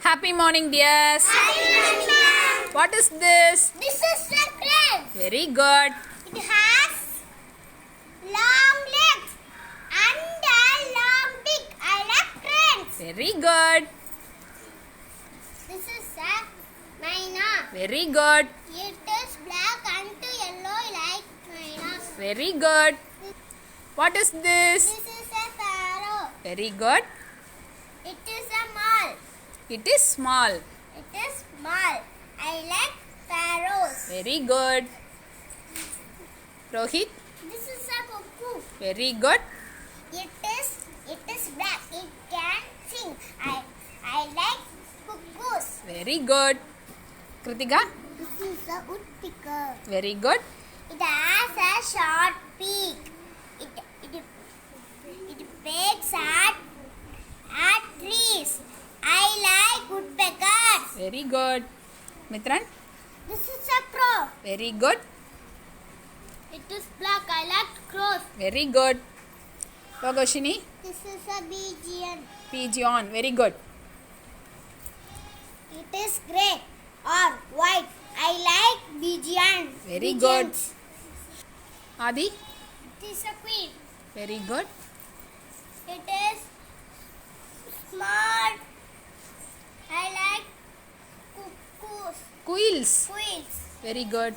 Happy morning, dears. What is this? This is a crane. Very good. It has long legs and a long beak. I like cranes. Very good. This is a myna. Very good. It is black and yellow like mynas. Very good. What is this? This is a sparrow. Very good. It is a mall. It is small. It is small. I like sparrows. Very good. Rohit. This is a cuckoo. Very good. It is black. It can sing. I like cuckoos. Very good. Kritika. This is a woodpecker. Very good. It has a short beak. It pecks at trees. I like woodpeckers. Very good. Mitran. This is a crow. Very good. It is black. I like crows. Very good. Rogoshini. This is a pigeon. Pigeon. Very good. It is grey or white. I like pigeon. Very good. Pigeons. Adi. It is a queen. Very good. It is small. I like cuckoos. Quails. Quails. Very good.